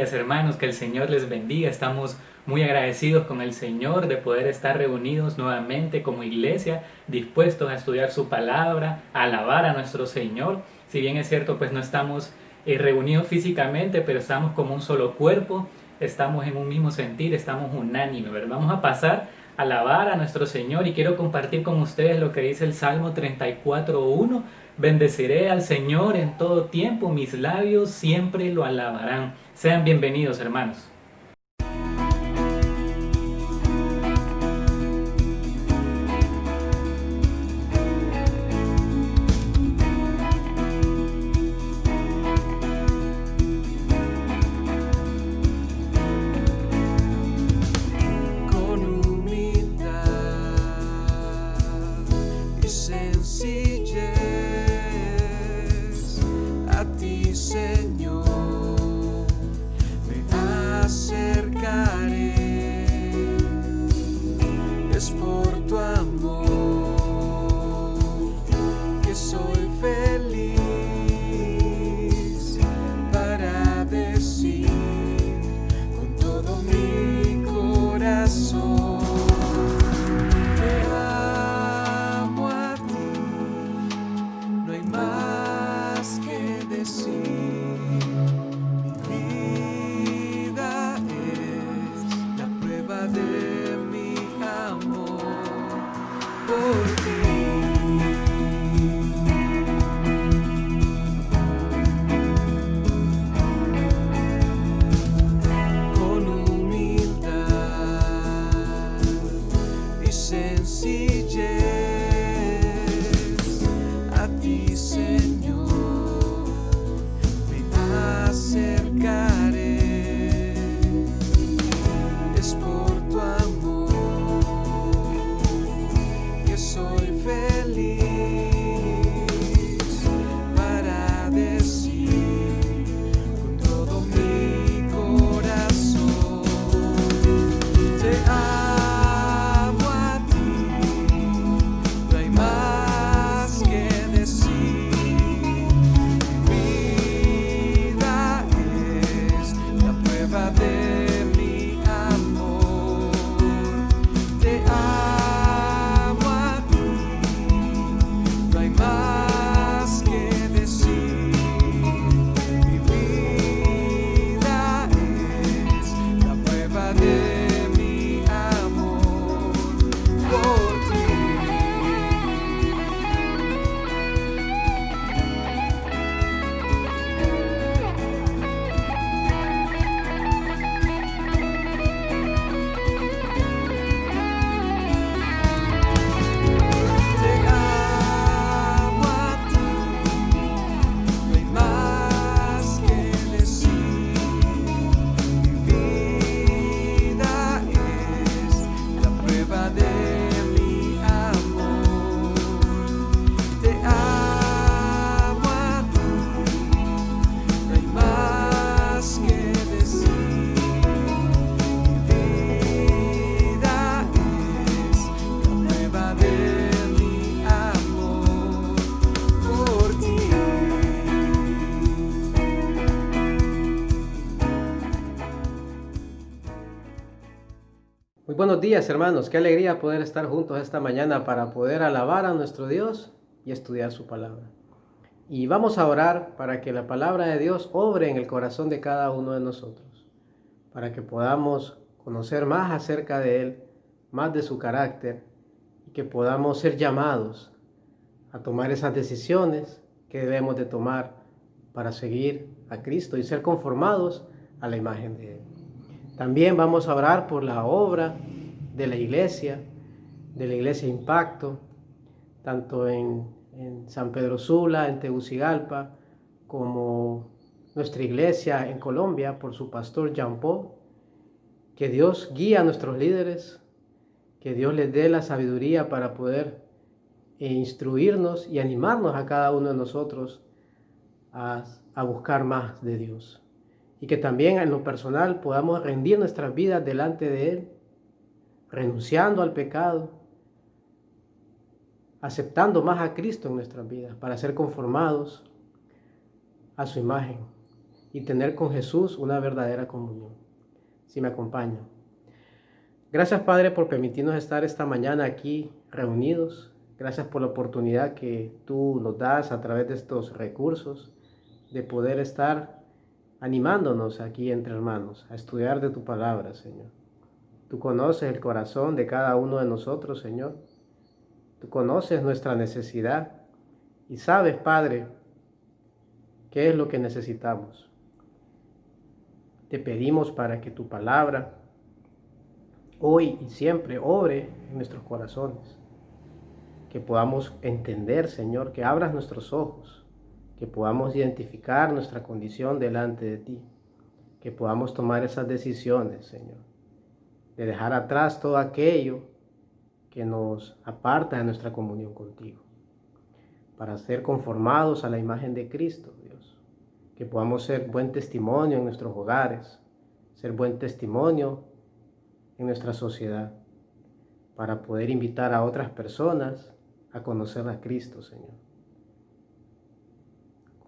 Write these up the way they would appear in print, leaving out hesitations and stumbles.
días, hermanos, que el Señor les bendiga. Estamos muy agradecidos con el Señor de poder estar reunidos nuevamente como iglesia, dispuestos a estudiar su palabra, a alabar a nuestro Señor. Si bien es cierto, pues no estamos reunidos físicamente, pero estamos como un solo cuerpo, estamos en un mismo sentir, estamos unánimes, ¿verdad? Vamos a pasar a alabar a nuestro Señor y quiero compartir con ustedes lo que dice el Salmo 34:1. Bendeciré al Señor en todo tiempo, mis labios siempre lo alabarán. Sean bienvenidos, hermanos. Con humildad y sencillez a ti, Señor, me acercaré. Es por tu amor que soy feliz para decir con todo mi corazón: te amo a ti, no hay más que decir. Mi vida es la prueba de mi amor por ti. Con humildad y sencillez a ti, Señor, me acercaré. Es por tu amor que soy feliz para decir con todo mi corazón: te amo a ti, no hay más que decir. Mi vida es la prueba de mi amor. Te amo a ti, no hay más que decir. Mi vida es la prueba de mi amor por ti. Te amo a ti, no hay más que decir. Mi vida es la prueba de mi amor. Te amo a ti, no hay más que decir. Mi vida es la prueba de mi amor por ti. Muy buenos días, hermanos. Qué alegría poder estar juntos esta mañana para poder alabar a nuestro Dios y estudiar su palabra. Y vamos a orar para que la palabra de Dios obre en el corazón de cada uno de nosotros, para que podamos conocer más acerca de Él, más de su carácter, y que podamos ser llamados a tomar esas decisiones que debemos de tomar para seguir a Cristo y ser conformados a la imagen de Él. También vamos a orar por la obra de la iglesia Impacto, tanto en San Pedro Sula, en Tegucigalpa, como nuestra iglesia en Colombia, por su pastor Jean Paul. Que Dios guíe a nuestros líderes, que Dios les dé la sabiduría para poder instruirnos y animarnos a cada uno de nosotros a buscar más de Dios. Y que también en lo personal podamos rendir nuestras vidas delante de Él, renunciando al pecado, aceptando más a Cristo en nuestras vidas para ser conformados a su imagen. y tener con Jesús una verdadera comunión. Si me acompañan. Gracias, Padre, por permitirnos estar esta mañana aquí reunidos. Gracias por la oportunidad que tú nos das a través de estos recursos de poder estar animándonos aquí entre hermanos a estudiar de tu palabra, Señor. Tú conoces el corazón de cada uno de nosotros, Señor. Tú conoces nuestra necesidad y sabes, Padre, qué es lo que necesitamos. Te pedimos para que tu palabra hoy y siempre obre en nuestros corazones. Que podamos entender, Señor, que abras nuestros ojos, que podamos identificar nuestra condición delante de ti, que podamos tomar esas decisiones, Señor, de dejar atrás todo aquello que nos aparta de nuestra comunión contigo, para ser conformados a la imagen de Cristo, Dios, que podamos ser buen testimonio en nuestros hogares, ser buen testimonio en nuestra sociedad, para poder invitar a otras personas a conocer a Cristo, Señor.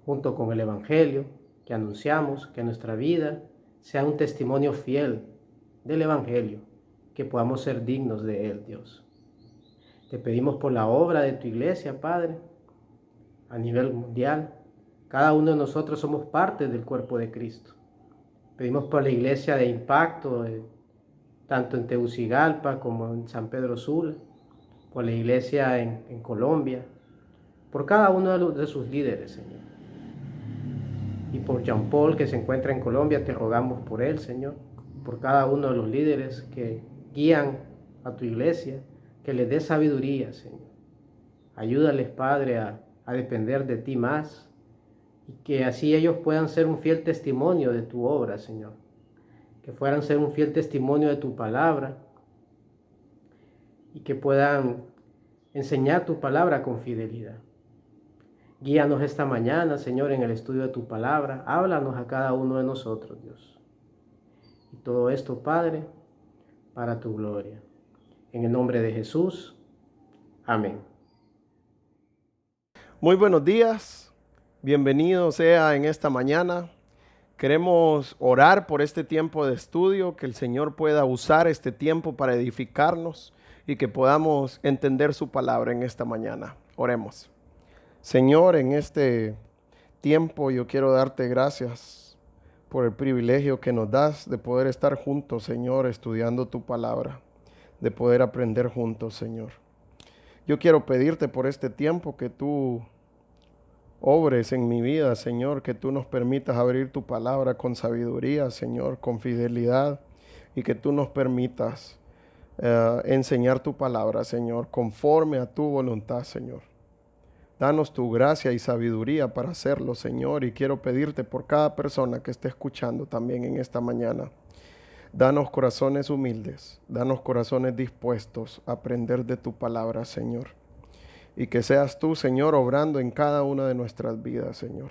Junto con el Evangelio que anunciamos, que nuestra vida sea un testimonio fiel del Evangelio, que podamos ser dignos de él, Dios. Te pedimos por la obra de tu iglesia, Padre, a nivel mundial. Cada uno de nosotros somos parte del cuerpo de Cristo. Pedimos por la iglesia de Impacto, tanto en Tegucigalpa como en San Pedro Sula, por la iglesia en Colombia, por cada uno de sus líderes, Señor. Y por Jean Paul, que se encuentra en Colombia, te rogamos por él, Señor, por cada uno de los líderes que guían a tu iglesia, que les dé sabiduría, Señor. Ayúdales, Padre, a depender de ti más, y que así ellos puedan ser un fiel testimonio de tu obra, Señor. Que puedan ser un fiel testimonio de tu palabra y que puedan enseñar tu palabra con fidelidad. Guíanos esta mañana, Señor, en el estudio de tu palabra. Háblanos a cada uno de nosotros, Dios. Y todo esto, Padre, para tu gloria. En el nombre de Jesús. Amén. Muy buenos días. Bienvenido sea en esta mañana. Queremos orar por este tiempo de estudio, que el Señor pueda usar este tiempo para edificarnos y que podamos entender su palabra en esta mañana. Oremos. Señor, en este tiempo yo quiero darte gracias por el privilegio que nos das de poder estar juntos, Señor, estudiando tu palabra, de poder aprender juntos, Señor. Yo quiero pedirte por este tiempo que tú obres en mi vida, Señor, que tú nos permitas abrir tu palabra con sabiduría, Señor, con fidelidad, y que tú nos permitas enseñar tu palabra, Señor, conforme a tu voluntad, Señor. Danos tu gracia y sabiduría para hacerlo, Señor, y quiero pedirte por cada persona que esté escuchando también en esta mañana. Danos corazones humildes, danos corazones dispuestos a aprender de tu palabra, Señor. Y que seas tú, Señor, obrando en cada una de nuestras vidas, Señor.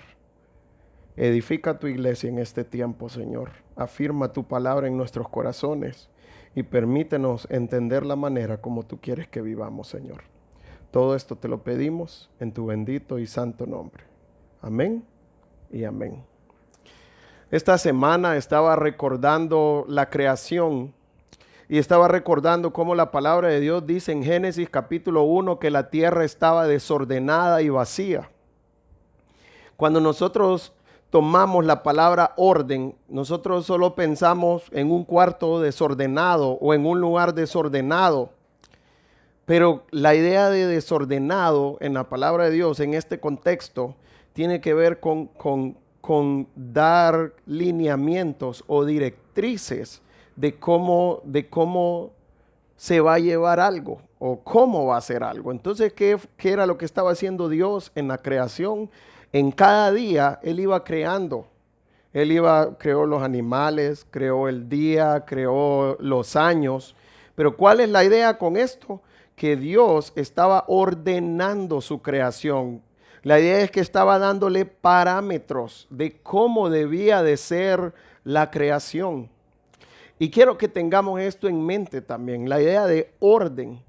Edifica tu iglesia en este tiempo, Señor. Afirma tu palabra en nuestros corazones y permítenos entender la manera como tú quieres que vivamos, Señor. Todo esto te lo pedimos en tu bendito y santo nombre. Amén y amén. Esta semana estaba recordando la creación y estaba recordando cómo la palabra de Dios dice en Génesis capítulo 1 que la tierra estaba desordenada y vacía. Cuando nosotros tomamos la palabra orden, nosotros solo pensamos en un cuarto desordenado o en un lugar desordenado. Pero la idea de desordenado en la palabra de Dios en este contexto tiene que ver con dar lineamientos o directrices de cómo se va a llevar algo o cómo va a ser algo. Entonces, ¿qué era lo que estaba haciendo Dios en la creación? En cada día Él iba creando. Creó los animales, creó el día, creó los años. Pero ¿cuál es la idea con esto? Que Dios estaba ordenando su creación. La idea es que estaba dándole parámetros de cómo debía de ser la creación. Y quiero que tengamos esto en mente también, la idea de orden.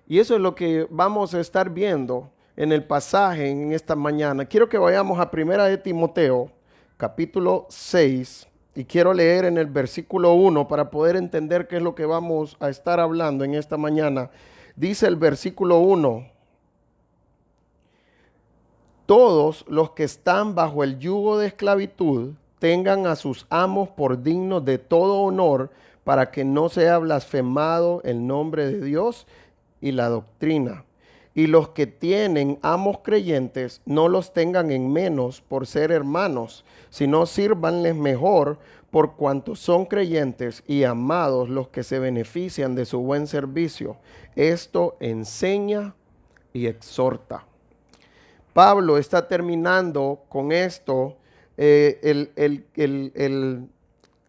Y eso es lo que vamos a estar viendo en el pasaje en esta mañana. Quiero que vayamos a 1 de Timoteo, capítulo 6, y quiero leer en el versículo 1 para poder entender qué es lo que vamos a estar hablando en esta mañana. Dice el versículo 1: todos los que están bajo el yugo de esclavitud tengan a sus amos por dignos de todo honor, para que no sea blasfemado el nombre de Dios y la doctrina. Y los que tienen amos creyentes no los tengan en menos por ser hermanos, sino sírvanles mejor, por cuanto son creyentes y amados los que se benefician de su buen servicio. Esto enseña y exhorta. Pablo está terminando con esto,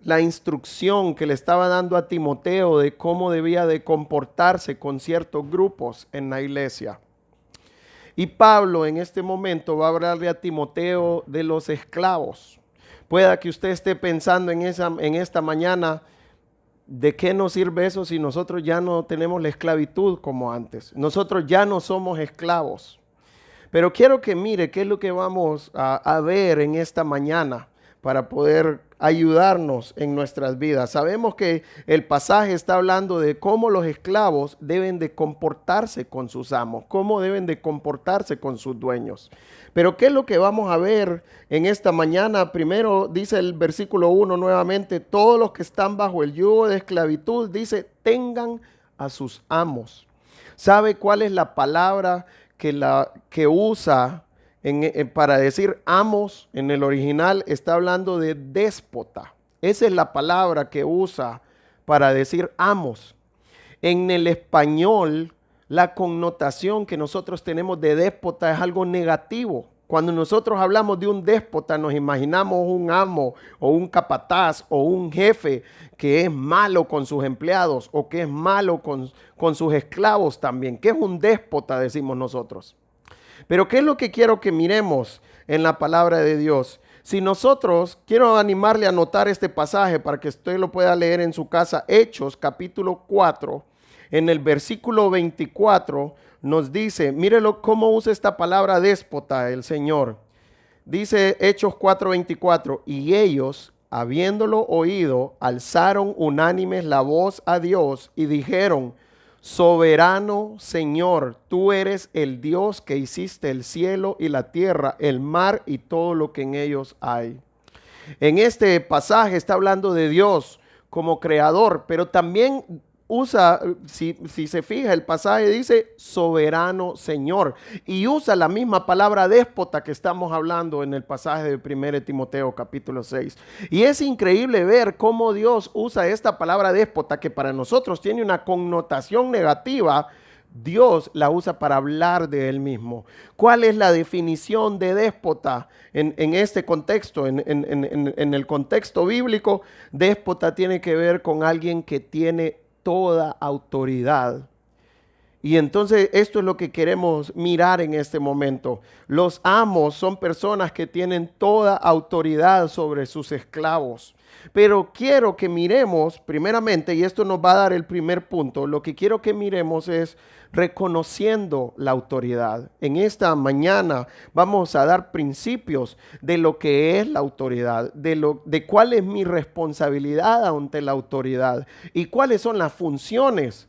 la instrucción que le estaba dando a Timoteo de cómo debía de comportarse con ciertos grupos en la iglesia. Y Pablo en este momento va a hablarle a Timoteo de los esclavos. Pueda que usted esté pensando en esta mañana, ¿de qué nos sirve eso si nosotros ya no tenemos la esclavitud como antes? Nosotros ya no somos esclavos. Pero quiero que mire qué es lo que vamos a ver en esta mañana para poder ayudarnos en nuestras vidas. Sabemos que el pasaje está hablando de cómo los esclavos deben de comportarse con sus amos, cómo deben de comportarse con sus dueños. Pero ¿qué es lo que vamos a ver en esta mañana? Primero dice el versículo 1 nuevamente: todos los que están bajo el yugo de esclavitud, dice, tengan a sus amos. ¿Sabe cuál es la palabra que usa para decir amos? En el original está hablando de déspota. Esa es la palabra que usa para decir amos. En el español, la connotación que nosotros tenemos de déspota es algo negativo. Cuando nosotros hablamos de un déspota, nos imaginamos un amo o un capataz o un jefe que es malo con sus empleados o que es malo con sus esclavos también. ¿Qué es un déspota? Decimos nosotros. Pero ¿qué es lo que quiero que miremos en la palabra de Dios? Si nosotros, quiero animarle a anotar este pasaje para que usted lo pueda leer en su casa. Hechos capítulo 4, en el versículo 24 nos dice, mírelo cómo usa esta palabra déspota el Señor. Dice Hechos 4:24, y ellos, habiéndolo oído, alzaron unánimes la voz a Dios y dijeron, soberano Señor, tú eres el Dios que hiciste el cielo y la tierra, el mar y todo lo que en ellos hay. En este pasaje está hablando de Dios como creador, pero también usa, si se fija, el pasaje dice soberano Señor, y usa la misma palabra déspota que estamos hablando en el pasaje de 1 Timoteo capítulo 6. Y es increíble ver cómo Dios usa esta palabra déspota, que para nosotros tiene una connotación negativa. Dios la usa para hablar de Él mismo. ¿Cuál es la definición de déspota en este contexto? En el contexto bíblico, déspota tiene que ver con alguien que tiene toda autoridad. Y entonces esto es lo que queremos mirar en este momento. Los amos son personas que tienen toda autoridad sobre sus esclavos. Pero quiero que miremos primeramente, y esto nos va a dar el primer punto, lo que quiero que miremos es reconociendo la autoridad. En esta mañana vamos a dar principios de lo que es la autoridad, de cuál es mi responsabilidad ante la autoridad y cuáles son las funciones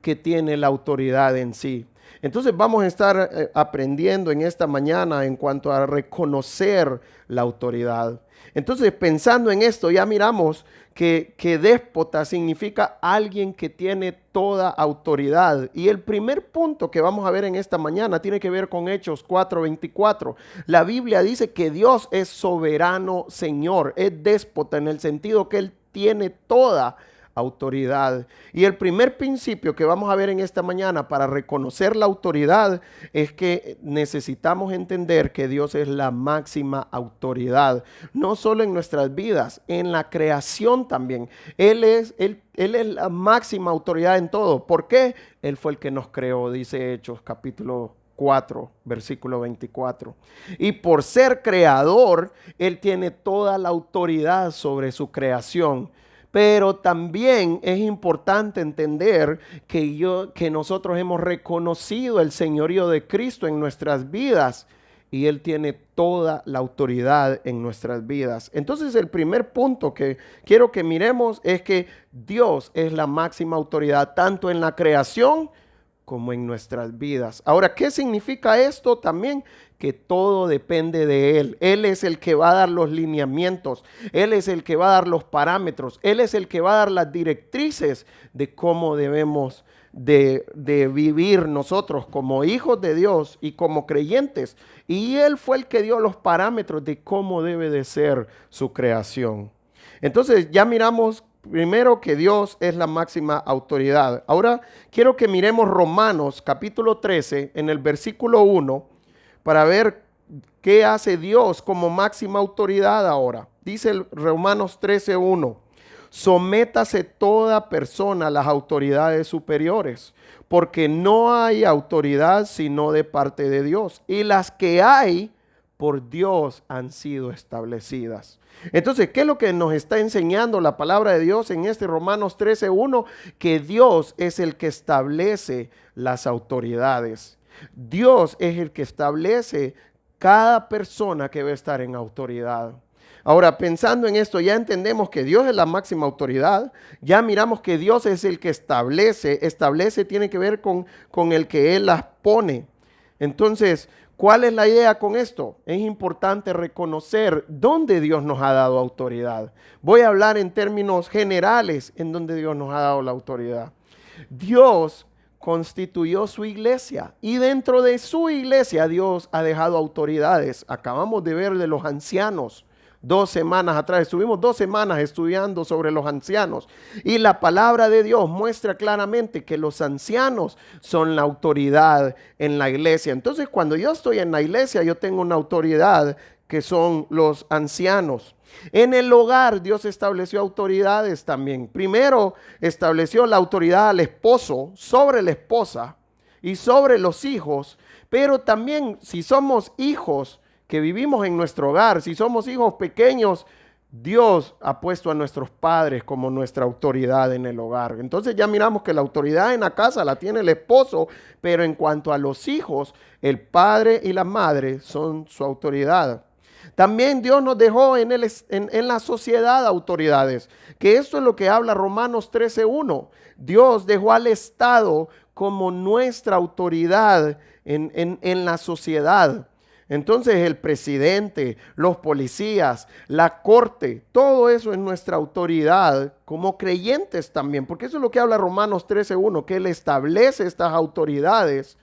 que tiene la autoridad en sí. Entonces vamos a estar aprendiendo en esta mañana en cuanto a reconocer la autoridad. Entonces, pensando en esto, ya miramos que déspota significa alguien que tiene toda autoridad. Y el primer punto que vamos a ver en esta mañana tiene que ver con Hechos 4:24. La Biblia dice que Dios es soberano Señor, es déspota en el sentido que Él tiene toda autoridad. Y el primer principio que vamos a ver en esta mañana para reconocer la autoridad es que necesitamos entender que Dios es la máxima autoridad, no solo en nuestras vidas, en la creación también. Él es la máxima autoridad en todo. ¿Por qué? Él fue el que nos creó, dice Hechos capítulo 4, versículo 24. Y por ser creador, Él tiene toda la autoridad sobre su creación. Pero también es importante entender que nosotros hemos reconocido el señorío de Cristo en nuestras vidas y Él tiene toda la autoridad en nuestras vidas. Entonces el primer punto que quiero que miremos es que Dios es la máxima autoridad tanto en la creación como en nuestras vidas. Ahora, ¿qué significa esto también? Que todo depende de Él. Él es el que va a dar los lineamientos. Él es el que va a dar los parámetros. Él es el que va a dar las directrices de cómo debemos de vivir nosotros como hijos de Dios y como creyentes. Y Él fue el que dio los parámetros de cómo debe de ser su creación. Entonces ya miramos primero que Dios es la máxima autoridad. Ahora quiero que miremos Romanos capítulo 13 en el versículo 1 para ver qué hace Dios como máxima autoridad ahora. Dice el Romanos 13:1. Sométase toda persona a las autoridades superiores, porque no hay autoridad sino de parte de Dios, y las que hay por Dios han sido establecidas. Entonces, ¿qué es lo que nos está enseñando la palabra de Dios en este Romanos 13:1? Que Dios es el que establece las autoridades. Dios es el que establece cada persona que va a estar en autoridad. Ahora, pensando en esto, ya entendemos que Dios es la máxima autoridad. Ya miramos que Dios es el que establece. Establece tiene que ver con el que Él las pone. Entonces, ¿cuál es la idea con esto? Es importante reconocer dónde Dios nos ha dado autoridad. Voy a hablar en términos generales en donde Dios nos ha dado la autoridad. Dios constituyó su iglesia y dentro de su iglesia Dios ha dejado autoridades. Acabamos de ver de los ancianos. 2 semanas atrás, estuvimos 2 semanas estudiando sobre los ancianos y la palabra de Dios muestra claramente que los ancianos son la autoridad en la iglesia. Entonces, cuando yo estoy en la iglesia, yo tengo una autoridad que son los ancianos. En el hogar, Dios estableció autoridades también. Primero, estableció la autoridad al esposo sobre la esposa y sobre los hijos, pero también si somos hijos que vivimos en nuestro hogar, si somos hijos pequeños, Dios ha puesto a nuestros padres como nuestra autoridad en el hogar. Entonces ya miramos que la autoridad en la casa la tiene el esposo, pero en cuanto a los hijos, el padre y la madre son su autoridad. También Dios nos dejó en la sociedad autoridades, que esto es lo que habla Romanos 13:1. Dios dejó al Estado como nuestra autoridad en la sociedad. Entonces el presidente, los policías, la corte, todo eso es nuestra autoridad como creyentes también, porque eso es lo que habla Romanos 13:1, que Él establece estas autoridades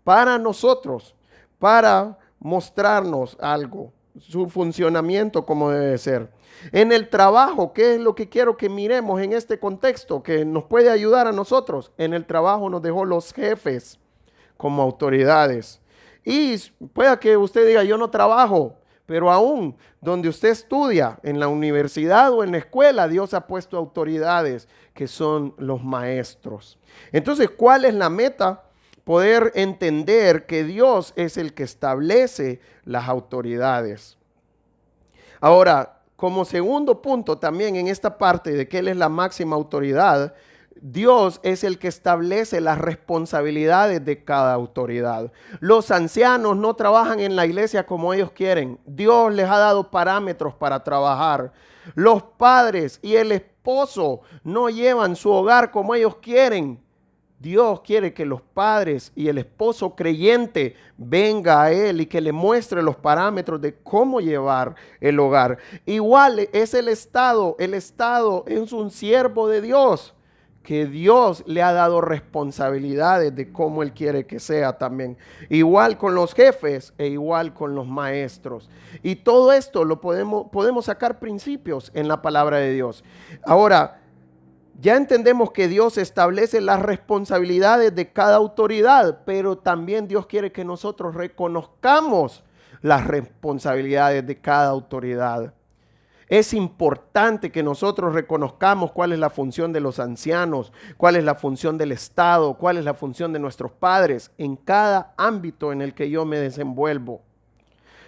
para nosotros, para mostrarnos algo, su funcionamiento como debe ser. En el trabajo, ¿qué es lo que quiero que miremos en este contexto que nos puede ayudar a nosotros? En el trabajo nos dejó los jefes como autoridades. Y pueda que usted diga, yo no trabajo, pero aún donde usted estudia, en la universidad o en la escuela, Dios ha puesto autoridades que son los maestros. Entonces, ¿cuál es la meta? Poder entender que Dios es el que establece las autoridades. Ahora, como segundo punto también en esta parte de que Él es la máxima autoridad, Dios es el que establece las responsabilidades de cada autoridad. Los ancianos no trabajan en la iglesia como ellos quieren. Dios les ha dado parámetros para trabajar. Los padres y el esposo no llevan su hogar como ellos quieren. Dios quiere que los padres y el esposo creyente venga a Él y que le muestre los parámetros de cómo llevar el hogar. Igual es el Estado. El Estado es un siervo de Dios, que Dios le ha dado responsabilidades de cómo Él quiere que sea también. Igual con los jefes e igual con los maestros. Y todo esto lo podemos sacar principios en la palabra de Dios. Ahora, ya entendemos que Dios establece las responsabilidades de cada autoridad, pero también Dios quiere que nosotros reconozcamos las responsabilidades de cada autoridad. Es importante que nosotros reconozcamos cuál es la función de los ancianos, cuál es la función del Estado, cuál es la función de nuestros padres en cada ámbito en el que yo me desenvuelvo.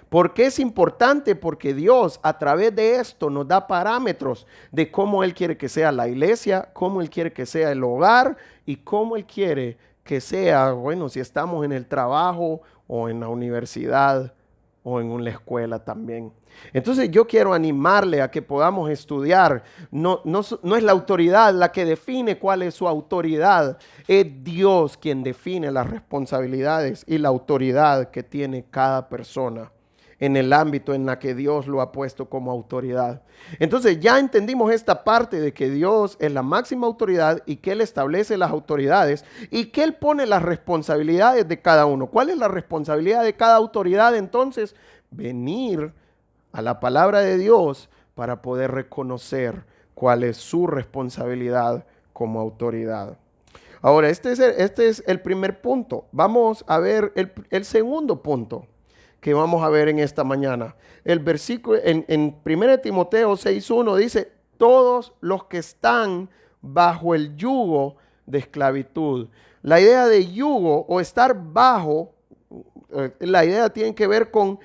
¿Por qué es importante? Porque Dios a través de esto nos da parámetros de cómo Él quiere que sea la iglesia, cómo Él quiere que sea el hogar y cómo Él quiere que sea, bueno, si estamos en el trabajo o en la universidad o en una escuela también. Entonces yo quiero animarle a que podamos estudiar. No es la autoridad la que define cuál es su autoridad. Es Dios quien define las responsabilidades y la autoridad que tiene cada persona en el ámbito en la que Dios lo ha puesto como autoridad. Entonces ya entendimos esta parte de que Dios es la máxima autoridad y que Él establece las autoridades y que Él pone las responsabilidades de cada uno. ¿Cuál es la responsabilidad de cada autoridad entonces? Venir a la palabra de Dios para poder reconocer cuál es su responsabilidad como autoridad. Ahora, este es el primer punto. Vamos a ver el segundo punto que vamos a ver en esta mañana. El versículo en 1 Timoteo 6:1 dice: todos los que están bajo el yugo de esclavitud. La idea de yugo o estar bajo, la idea tiene que ver con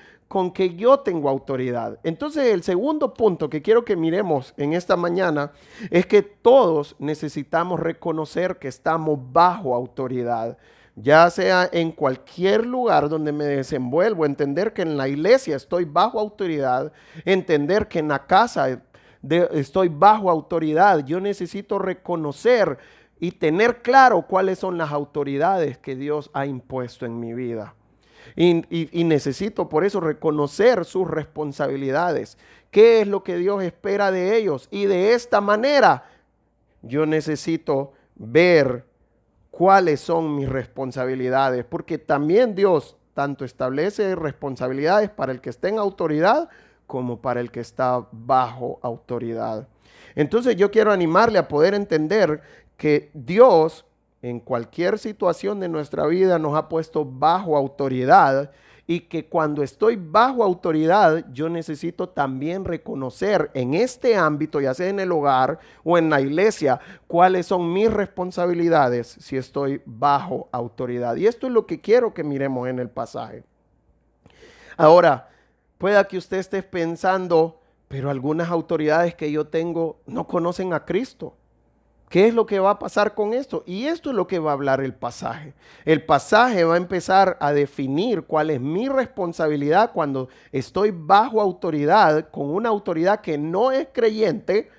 que yo tengo autoridad. Entonces el segundo punto que quiero que miremos en esta mañana es que todos necesitamos reconocer que estamos bajo autoridad. Ya sea en cualquier lugar donde me desenvuelvo, entender que en la iglesia estoy bajo autoridad, entender que en la casa estoy bajo autoridad. Yo necesito reconocer y tener claro cuáles son las autoridades que Dios ha impuesto en mi vida. Y necesito por eso reconocer sus responsabilidades. ¿Qué es lo que Dios espera de ellos? Y de esta manera yo necesito ver cuáles son mis responsabilidades, porque también Dios tanto establece responsabilidades para el que está en autoridad como para el que está bajo autoridad. Entonces yo quiero animarle a poder entender que Dios en cualquier situación de nuestra vida nos ha puesto bajo autoridad y que cuando estoy bajo autoridad yo necesito también reconocer en este ámbito, ya sea en el hogar o en la iglesia, cuáles son mis responsabilidades si estoy bajo autoridad. Y esto es lo que quiero que miremos en el pasaje. Ahora, pueda que usted esté pensando, pero algunas autoridades que yo tengo no conocen a Cristo. ¿Qué es lo que va a pasar con esto? Y esto es lo que va a hablar el pasaje. El pasaje va a empezar a definir cuál es mi responsabilidad cuando estoy bajo autoridad, con una autoridad que no es creyente,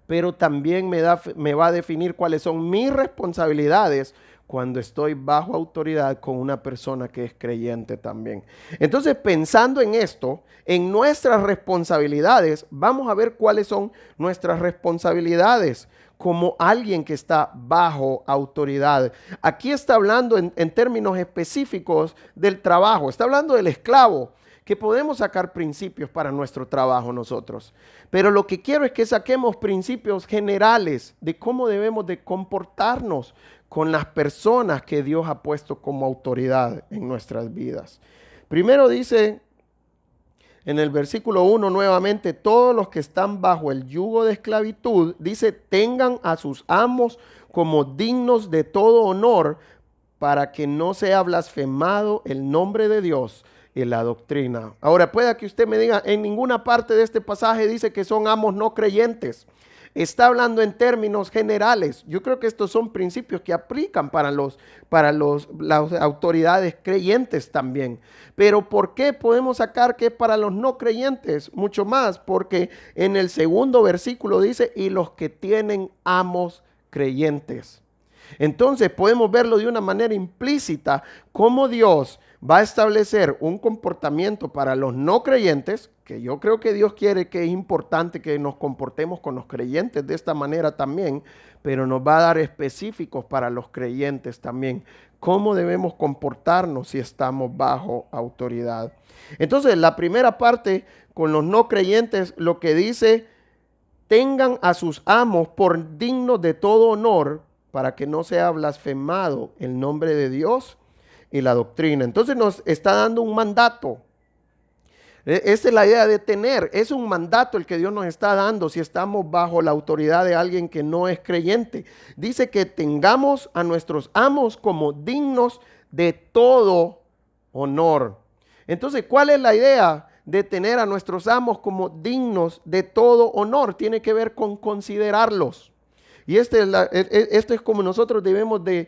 pero también me va a definir cuáles son mis responsabilidades cuando estoy bajo autoridad con una persona que es creyente también. Entonces, pensando en esto, en nuestras responsabilidades, vamos a ver cuáles son nuestras responsabilidades como alguien que está bajo autoridad. Aquí está hablando en términos específicos del trabajo, está hablando del esclavo, que podemos sacar principios para nuestro trabajo nosotros. Pero lo que quiero es que saquemos principios generales de cómo debemos de comportarnos con las personas que Dios ha puesto como autoridad en nuestras vidas. Primero dice en el versículo 1 nuevamente, todos los que están bajo el yugo de esclavitud, dice, tengan a sus amos como dignos de todo honor para que no sea blasfemado el nombre de Dios y la doctrina. Ahora, pueda que usted me diga, en ninguna parte de este pasaje dice que son amos no creyentes. Está hablando en términos generales. Yo creo que estos son principios que aplican para las autoridades creyentes también. Pero ¿por qué podemos sacar que es para los no creyentes? Mucho más, porque en el segundo versículo dice, y los que tienen amos creyentes. Entonces podemos verlo de una manera implícita, cómo Dios va a establecer un comportamiento para los no creyentes, que yo creo que Dios quiere, que es importante que nos comportemos con los creyentes de esta manera también, pero nos va a dar específicos para los creyentes también, cómo debemos comportarnos si estamos bajo autoridad. Entonces, la primera parte con los no creyentes, lo que dice, tengan a sus amos por dignos de todo honor, para que no sea blasfemado el nombre de Dios y la doctrina. Entonces nos está dando un mandato. Esa es la idea de tener. Es un mandato el que Dios nos está dando si estamos bajo la autoridad de alguien que no es creyente. Dice que tengamos a nuestros amos como dignos de todo honor. Entonces, ¿cuál es la idea de tener a nuestros amos como dignos de todo honor? Tiene que ver con considerarlos. Y esto es como nosotros debemos de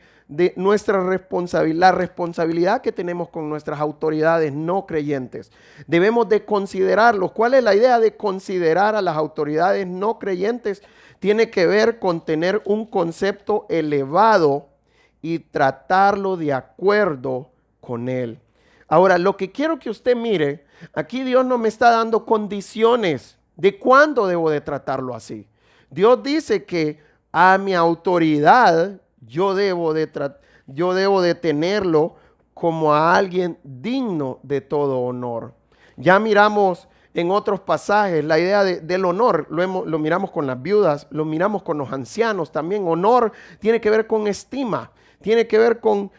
nuestra responsabilidad, la responsabilidad que tenemos con nuestras autoridades no creyentes. Debemos de considerarlos. ¿Cuál es la idea de considerar a las autoridades no creyentes? Tiene que ver con tener un concepto elevado y tratarlo de acuerdo con él. Ahora, lo que quiero que usted mire, aquí Dios no me está dando condiciones de cuándo debo de tratarlo así. Dios dice que a mi autoridad yo debo de tenerlo como a alguien digno de todo honor. Ya miramos en otros pasajes la idea del honor, lo miramos con las viudas, lo miramos con los ancianos también. Honor tiene que ver con estima, tiene que ver con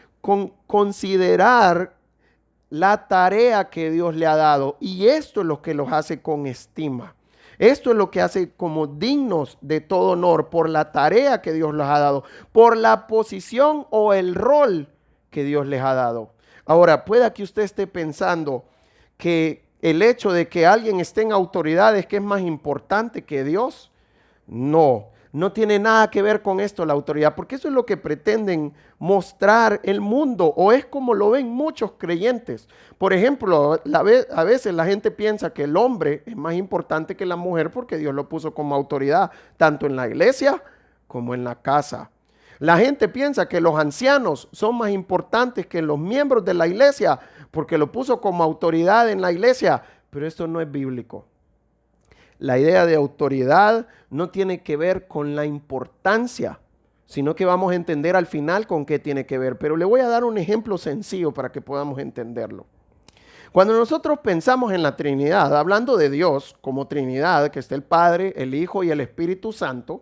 considerar la tarea que Dios le ha dado, y esto es lo que los hace con estima. Esto es lo que hace como dignos de todo honor por la tarea que Dios les ha dado, por la posición o el rol que Dios les ha dado. Ahora, pueda que usted esté pensando que el hecho de que alguien esté en autoridad es que es más importante que Dios. No tiene nada que ver con esto la autoridad, porque eso es lo que pretenden mostrar el mundo, o es como lo ven muchos creyentes. Por ejemplo, a veces la gente piensa que el hombre es más importante que la mujer porque Dios lo puso como autoridad, tanto en la iglesia como en la casa. La gente piensa que los ancianos son más importantes que los miembros de la iglesia porque lo puso como autoridad en la iglesia, pero esto no es bíblico. La idea de autoridad no tiene que ver con la importancia, sino que vamos a entender al final con qué tiene que ver. Pero le voy a dar un ejemplo sencillo para que podamos entenderlo. Cuando nosotros pensamos en la Trinidad, hablando de Dios como Trinidad, que está el Padre, el Hijo y el Espíritu Santo,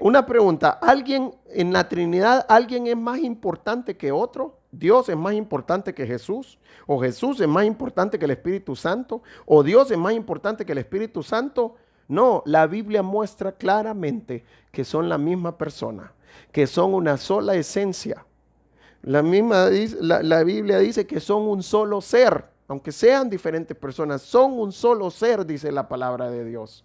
una pregunta, ¿alguien en la Trinidad, alguien es más importante que otro? ¿Dios es más importante que Jesús? ¿O Jesús es más importante que el Espíritu Santo? ¿O Dios es más importante que el Espíritu Santo? No, la Biblia muestra claramente que son la misma persona, que son una sola esencia. La Biblia dice que son un solo ser, aunque sean diferentes personas, son un solo ser, dice la palabra de Dios.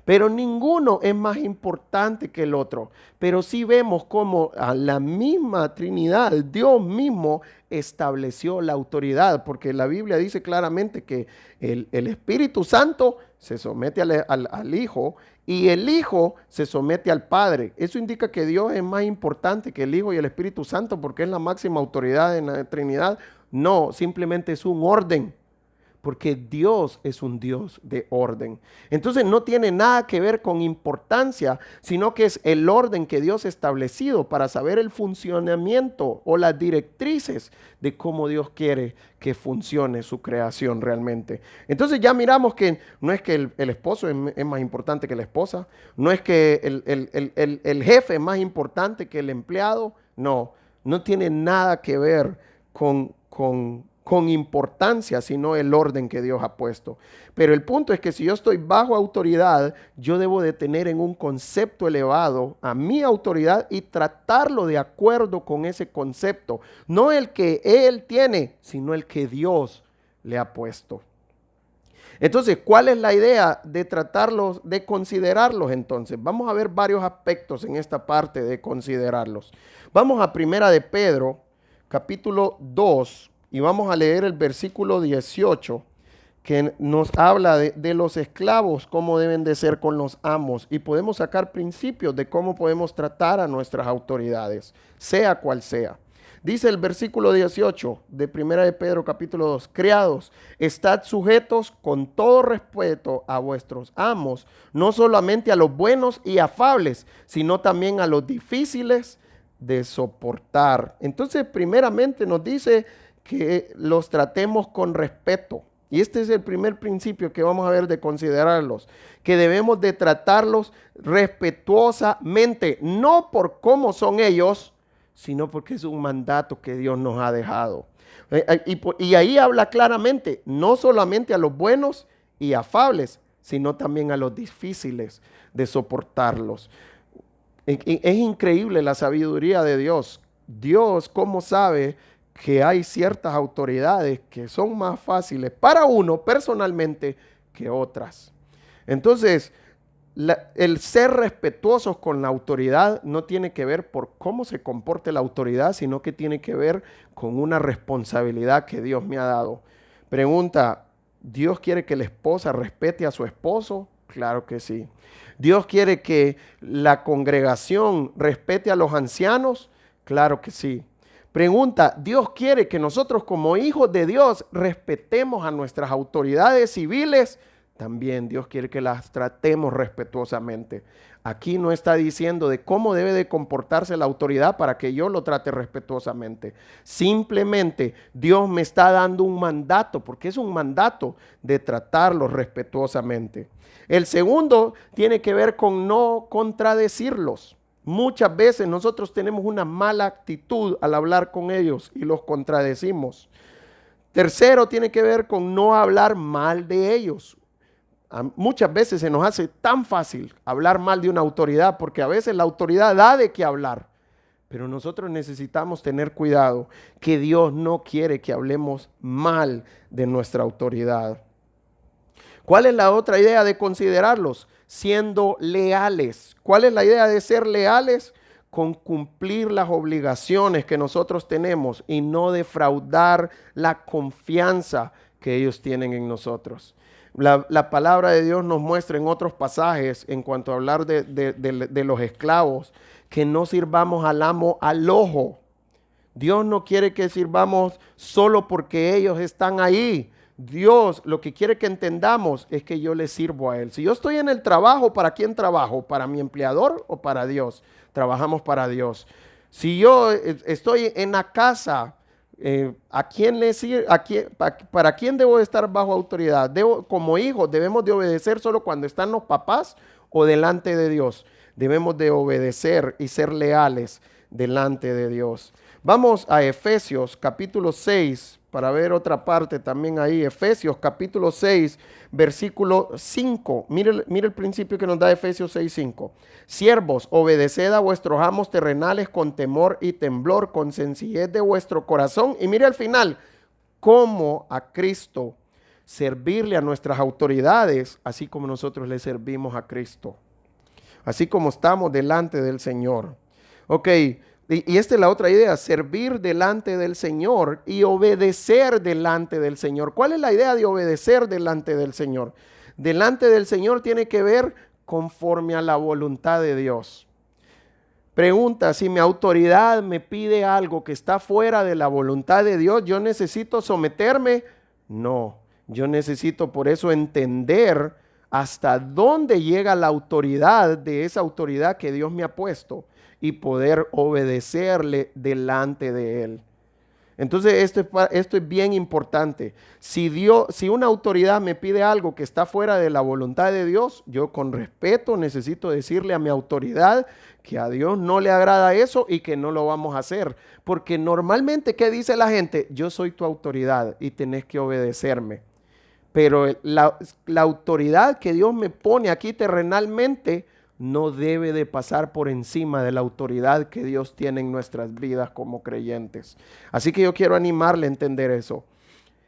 Pero ninguno es más importante que el otro. Pero sí vemos cómo a la misma Trinidad, Dios mismo estableció la autoridad, porque la Biblia dice claramente que el Espíritu Santo se somete al Hijo y el Hijo se somete al Padre. Eso indica que Dios es más importante que el Hijo y el Espíritu Santo porque es la máxima autoridad en la Trinidad. No, simplemente es un orden. Porque Dios es un Dios de orden. Entonces no tiene nada que ver con importancia, sino que es el orden que Dios ha establecido para saber el funcionamiento o las directrices de cómo Dios quiere que funcione su creación realmente. Entonces ya miramos que no es que el esposo es más importante que la esposa, no es que el jefe es más importante que el empleado, no tiene nada que ver con importancia, sino el orden que Dios ha puesto. Pero el punto es que si yo estoy bajo autoridad, yo debo de tener en un concepto elevado a mi autoridad y tratarlo de acuerdo con ese concepto. No el que él tiene, sino el que Dios le ha puesto. Entonces, ¿cuál es la idea de tratarlos, de considerarlos entonces? Vamos a ver varios aspectos en esta parte de considerarlos. Vamos a Primera de Pedro, capítulo 2, y vamos a leer el versículo 18, que nos habla de los esclavos, cómo deben de ser con los amos, y podemos sacar principios de cómo podemos tratar a nuestras autoridades, sea cual sea. Dice el versículo 18 de Primera de Pedro capítulo 2, criados, estad sujetos con todo respeto a vuestros amos, no solamente a los buenos y afables, sino también a los difíciles de soportar. Entonces, primeramente nos dice que los tratemos con respeto. Y este es el primer principio que vamos a ver de considerarlos, que debemos de tratarlos respetuosamente, no por cómo son ellos, sino porque es un mandato que Dios nos ha dejado. Y ahí habla claramente, no solamente a los buenos y afables, sino también a los difíciles de soportarlos. Es increíble la sabiduría de Dios. Dios, ¿cómo sabe que hay ciertas autoridades que son más fáciles para uno personalmente que otras? Entonces, el ser respetuosos con la autoridad no tiene que ver por cómo se comporte la autoridad, sino que tiene que ver con una responsabilidad que Dios me ha dado. Pregunta, ¿Dios quiere que la esposa respete a su esposo? Claro que sí. ¿Dios quiere que la congregación respete a los ancianos? Claro que sí. Pregunta, ¿Dios quiere que nosotros como hijos de Dios respetemos a nuestras autoridades civiles? También Dios quiere que las tratemos respetuosamente. Aquí no está diciendo de cómo debe de comportarse la autoridad para que yo lo trate respetuosamente. Simplemente Dios me está dando un mandato, porque es un mandato de tratarlos respetuosamente. El segundo tiene que ver con no contradecirlos. Muchas veces nosotros tenemos una mala actitud al hablar con ellos y los contradecimos. Tercero tiene que ver con no hablar mal de ellos. Muchas veces se nos hace tan fácil hablar mal de una autoridad porque a veces la autoridad da de qué hablar. Pero nosotros necesitamos tener cuidado que Dios no quiere que hablemos mal de nuestra autoridad. ¿Cuál es la otra idea de considerarlos? Siendo leales. ¿Cuál es la idea de ser leales? Con cumplir las obligaciones que nosotros tenemos y no defraudar la confianza que ellos tienen en nosotros. La palabra de Dios nos muestra en otros pasajes, en cuanto a hablar de los esclavos, que no sirvamos al amo al ojo. Dios no quiere que sirvamos solo porque ellos están ahí. Dios lo que quiere que entendamos es que yo le sirvo a Él. Si yo estoy en el trabajo, ¿para quién trabajo? ¿Para mi empleador o para Dios? Trabajamos para Dios. Si yo estoy en la casa, ¿a quién le sirve? ¿Para quién debo estar bajo autoridad? Como hijos, ¿debemos de obedecer solo cuando están los papás o delante de Dios? Debemos de obedecer y ser leales delante de Dios. Vamos a Efesios capítulo 6 para ver otra parte también ahí. Efesios capítulo 6 versículo 5. Mire el principio que nos da Efesios 6:5. Siervos, obedeced a vuestros amos terrenales con temor y temblor, con sencillez de vuestro corazón. Y mire al final, como a Cristo, servirle a nuestras autoridades, así como nosotros le servimos a Cristo. Así como estamos delante del Señor. Ok. Y esta es la otra idea, servir delante del Señor y obedecer delante del Señor. ¿Cuál es la idea de obedecer delante del Señor? Delante del Señor tiene que ver conforme a la voluntad de Dios. Pregunta, si mi autoridad me pide algo que está fuera de la voluntad de Dios, ¿yo necesito someterme? No, yo necesito por eso entender hasta dónde llega la autoridad de esa autoridad que Dios me ha puesto y poder obedecerle delante de Él. Entonces esto es bien importante. Si una autoridad me pide algo que está fuera de la voluntad de Dios, yo con respeto necesito decirle a mi autoridad que a Dios no le agrada eso y que no lo vamos a hacer. Porque normalmente, ¿qué dice la gente? Yo soy tu autoridad y tenés que obedecerme. Pero la autoridad que Dios me pone aquí terrenalmente no debe de pasar por encima de la autoridad que Dios tiene en nuestras vidas como creyentes. Así que yo quiero animarle a entender eso.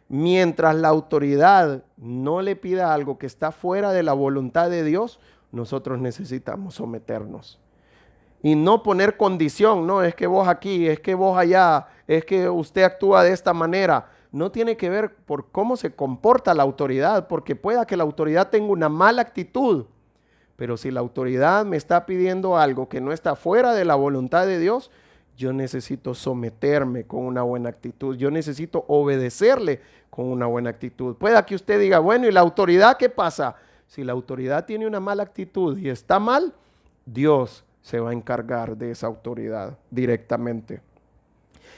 Mientras la autoridad no le pida algo que está fuera de la voluntad de Dios, nosotros necesitamos someternos. Y no poner condición, no, es que vos aquí, es que vos allá, es que usted actúa de esta manera. No tiene que ver por cómo se comporta la autoridad, porque pueda que la autoridad tenga una mala actitud. Pero si la autoridad me está pidiendo algo que no está fuera de la voluntad de Dios, yo necesito someterme con una buena actitud. Yo necesito obedecerle con una buena actitud. Pueda que usted diga, bueno, ¿y la autoridad qué pasa? Si la autoridad tiene una mala actitud y está mal, Dios se va a encargar de esa autoridad directamente.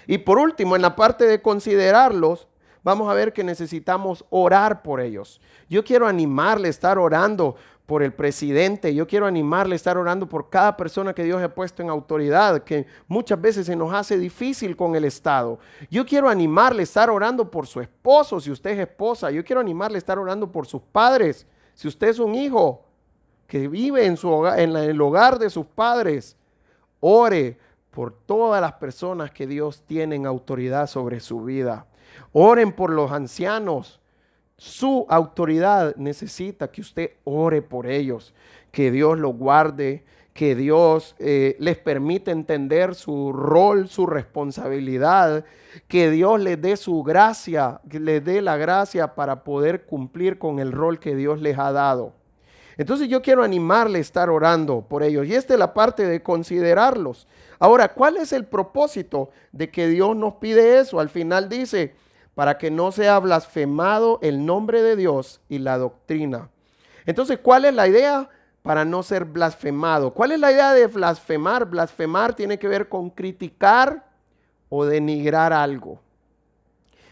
Y por último, en la parte de considerarlos, vamos a ver que necesitamos orar por ellos. Yo quiero animarle a estar orando por el presidente. Yo quiero animarle a estar orando por cada persona que Dios ha puesto en autoridad, que muchas veces se nos hace difícil con el Estado. Yo quiero animarle a estar orando por su esposo, si usted es esposa. Yo quiero animarle a estar orando por sus padres, si usted es un hijo que vive en su hogar, en el hogar de sus padres. Ore por todas las personas que Dios tiene en autoridad sobre su vida. Oren por los ancianos. su autoridad necesita que usted ore por ellos, que Dios los guarde, que Dios les permite entender su rol, su responsabilidad, que Dios les dé su gracia, que les dé la gracia para poder cumplir con el rol que Dios les ha dado. Entonces yo quiero animarle a estar orando por ellos. Y esta es la parte de considerarlos. Ahora, ¿cuál es el propósito de que Dios nos pide eso? Al final dice, para que no sea blasfemado el nombre de Dios y la doctrina. Entonces, ¿cuál es la idea? Para no ser blasfemado. ¿Cuál es la idea de blasfemar? Blasfemar tiene que ver con criticar o denigrar algo.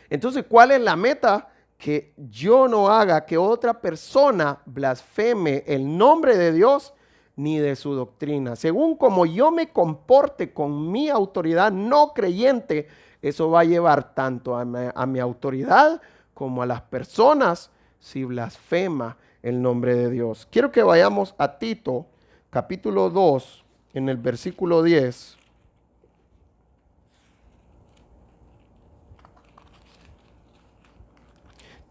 Entonces, ¿cuál es la meta? Que yo no haga que otra persona blasfeme el nombre de Dios ni de su doctrina. Según como yo me comporte con mi autoridad no creyente, eso va a llevar tanto a mi autoridad como a las personas si blasfema el nombre de Dios. Quiero que vayamos a Tito, capítulo 2, en el versículo 10.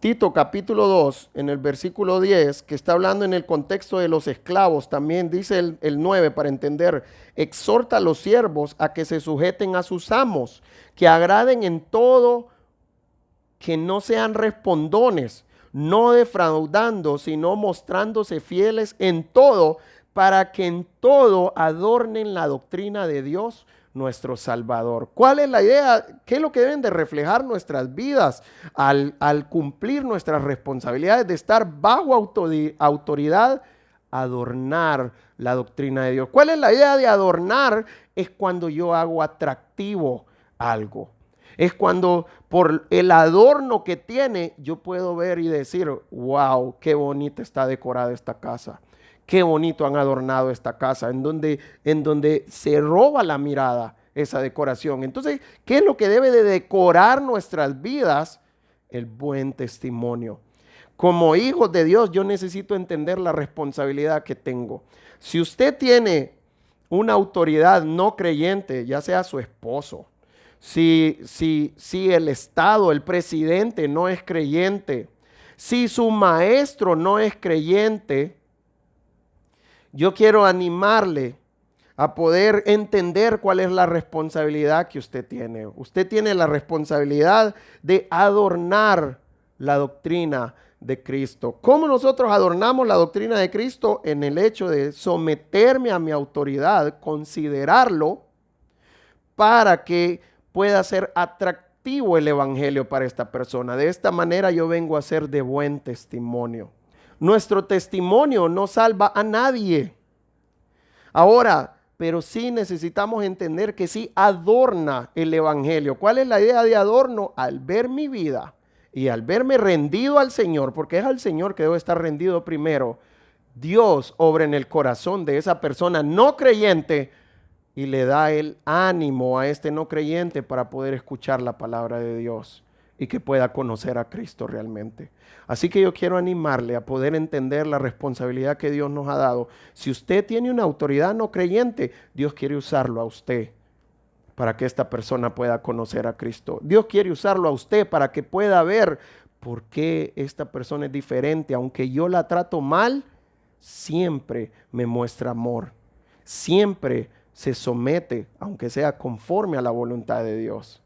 Tito capítulo 2, en el versículo 10, que está hablando en el contexto de los esclavos, también dice el 9 para entender, exhorta a los siervos a que se sujeten a sus amos, que agraden en todo, que no sean respondones, no defraudando, sino mostrándose fieles en todo, para que en todo adornen la doctrina de Dios, nuestro Salvador. ¿Cuál es la idea? ¿Qué es lo que deben de reflejar nuestras vidas al cumplir nuestras responsabilidades de estar bajo autoridad? Adornar la doctrina de Dios. ¿Cuál es la idea de adornar? Es cuando yo hago atractivo algo. Es cuando por el adorno que tiene yo puedo ver y decir, wow, qué bonita está decorada esta casa. Qué bonito han adornado esta casa, en donde se roba la mirada esa decoración. Entonces, ¿qué es lo que debe de decorar nuestras vidas? El buen testimonio. Como hijos de Dios, yo necesito entender la responsabilidad que tengo. Si usted tiene una autoridad no creyente, ya sea su esposo, si el Estado, el presidente no es creyente, si su maestro no es creyente, yo quiero animarle a poder entender cuál es la responsabilidad que usted tiene. Usted tiene la responsabilidad de adornar la doctrina de Cristo. ¿Cómo nosotros adornamos la doctrina de Cristo? En el hecho de someterme a mi autoridad, considerarlo para que pueda ser atractivo el evangelio para esta persona. De esta manera yo vengo a ser de buen testimonio. Nuestro testimonio no salva a nadie. Ahora, pero sí necesitamos entender que sí adorna el evangelio. ¿Cuál es la idea de adorno? Al ver mi vida y al verme rendido al Señor, porque es al Señor que debo estar rendido primero, Dios obra en el corazón de esa persona no creyente y le da el ánimo a este no creyente para poder escuchar la palabra de Dios y que pueda conocer a Cristo realmente. Así que yo quiero animarle a poder entender la responsabilidad que Dios nos ha dado. Si usted tiene una autoridad no creyente, Dios quiere usarlo a usted para que esta persona pueda conocer a Cristo. Dios quiere usarlo a usted para que pueda ver por qué esta persona es diferente. Aunque yo la trato mal, siempre me muestra amor. Siempre se somete, aunque sea conforme a la voluntad de Dios.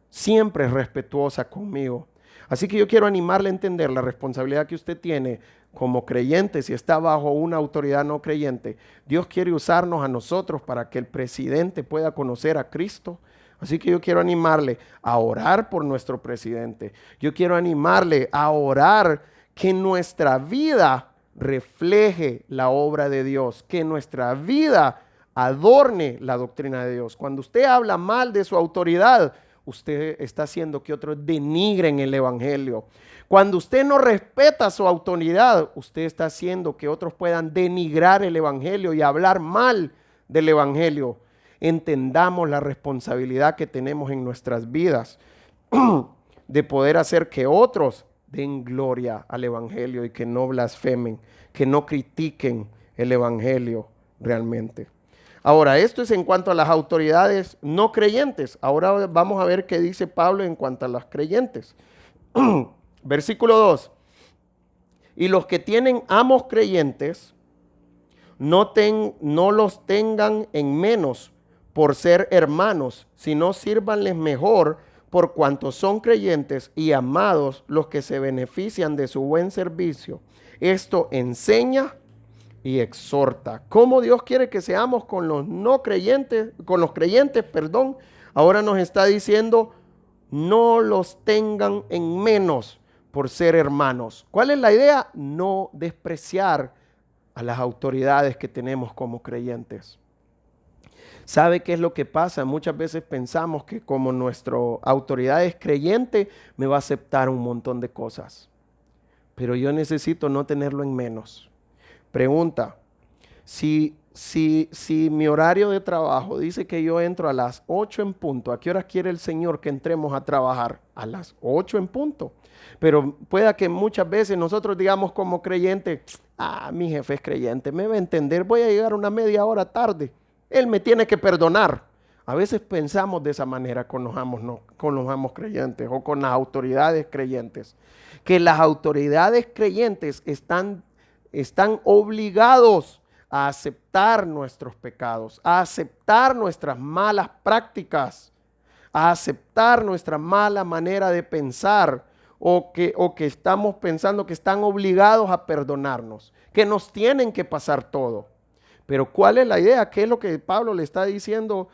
Siempre es respetuosa conmigo. Así que yo quiero animarle a entender la responsabilidad que usted tiene como creyente, si está bajo una autoridad no creyente. Dios quiere usarnos a nosotros para que el presidente pueda conocer a Cristo. Así que yo quiero animarle a orar por nuestro presidente. Yo quiero animarle a orar que nuestra vida refleje la obra de Dios, que nuestra vida adorne la doctrina de Dios. Cuando usted habla mal de su autoridad, usted está haciendo que otros denigren el evangelio. Cuando usted no respeta su autoridad, usted está haciendo que otros puedan denigrar el evangelio y hablar mal del evangelio. Entendamos la responsabilidad que tenemos en nuestras vidas de poder hacer que otros den gloria al evangelio y que no blasfemen, que no critiquen el evangelio realmente. Ahora, esto es en cuanto a las autoridades no creyentes. Ahora vamos a ver qué dice Pablo en cuanto a las creyentes. Versículo 2. Y los que tienen amos creyentes, no los tengan en menos por ser hermanos, sino sírvanles mejor por cuanto son creyentes y amados los que se benefician de su buen servicio. Esto enseña y exhorta. ¿Cómo Dios quiere que seamos con los no creyentes, con los creyentes, perdón? Ahora nos está diciendo, no los tengan en menos por ser hermanos. ¿Cuál es la idea? No despreciar a las autoridades que tenemos como creyentes. ¿Sabe qué es lo que pasa? Muchas veces pensamos que como nuestra autoridad es creyente, me va a aceptar un montón de cosas. Pero yo necesito no tenerlo en menos. Pregunta, si mi horario de trabajo dice que yo entro a las 8 en punto, ¿a qué hora quiere el Señor que entremos a trabajar? A las 8 en punto. Pero pueda que muchas veces nosotros digamos como creyente, mi jefe es creyente, me va a entender, voy a llegar una media hora tarde. Él me tiene que perdonar. A veces pensamos de esa manera con los amos creyentes o con las autoridades creyentes. Que las autoridades creyentes están obligados a aceptar nuestros pecados, a aceptar nuestras malas prácticas, a aceptar nuestra mala manera de pensar o que estamos pensando que están obligados a perdonarnos, que nos tienen que pasar todo. Pero ¿cuál es la idea? ¿Qué es lo que Pablo le está diciendo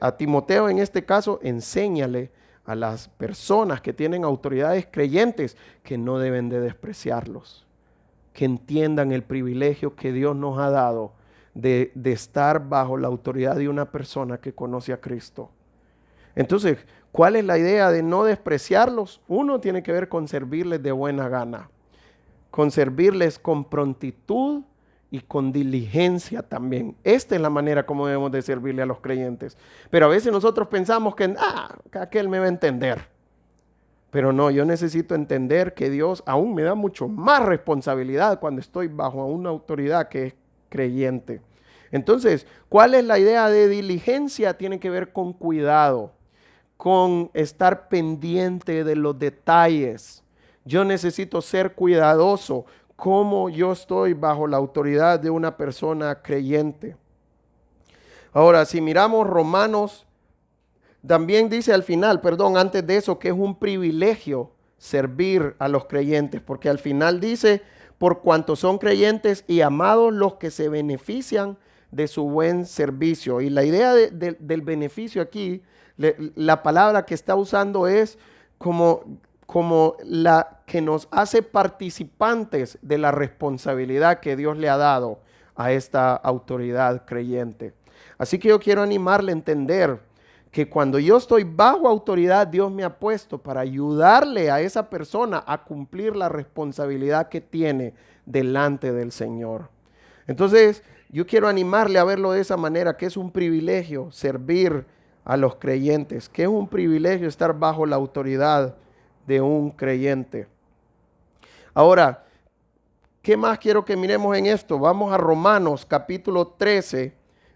a Timoteo en este caso? Enséñale a las personas que tienen autoridades creyentes que no deben de despreciarlos, que entiendan el privilegio que Dios nos ha dado de estar bajo la autoridad de una persona que conoce a Cristo. Entonces, ¿cuál es la idea de no despreciarlos? Uno tiene que ver con servirles de buena gana, con servirles con prontitud y con diligencia también. Esta es la manera como debemos de servirle a los creyentes. Pero a veces nosotros pensamos que aquel me va a entender. Pero no, yo necesito entender que Dios aún me da mucho más responsabilidad cuando estoy bajo una autoridad que es creyente. Entonces, ¿cuál es la idea de diligencia? Tiene que ver con cuidado, con estar pendiente de los detalles. Yo necesito ser cuidadoso como yo estoy bajo la autoridad de una persona creyente. Ahora, si miramos Romanos, también dice al final, antes de eso, que es un privilegio servir a los creyentes, porque al final dice, por cuanto son creyentes y amados los que se benefician de su buen servicio. Y la idea del beneficio aquí, la palabra que está usando es como la que nos hace participantes de la responsabilidad que Dios le ha dado a esta autoridad creyente. Así que yo quiero animarle a entender que cuando yo estoy bajo autoridad, Dios me ha puesto para ayudarle a esa persona a cumplir la responsabilidad que tiene delante del Señor. Entonces, yo quiero animarle a verlo de esa manera, que es un privilegio servir a los creyentes, que es un privilegio estar bajo la autoridad de un creyente. Ahora, ¿qué más quiero que miremos en esto? Vamos a Romanos capítulo 13,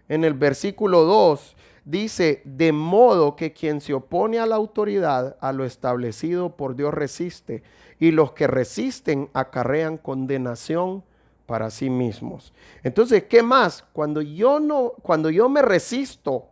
en el versículo 2, dice, de modo que quien se opone a la autoridad, a lo establecido por Dios resiste, y los que resisten acarrean condenación para sí mismos. Entonces, ¿qué más? Cuando yo me resisto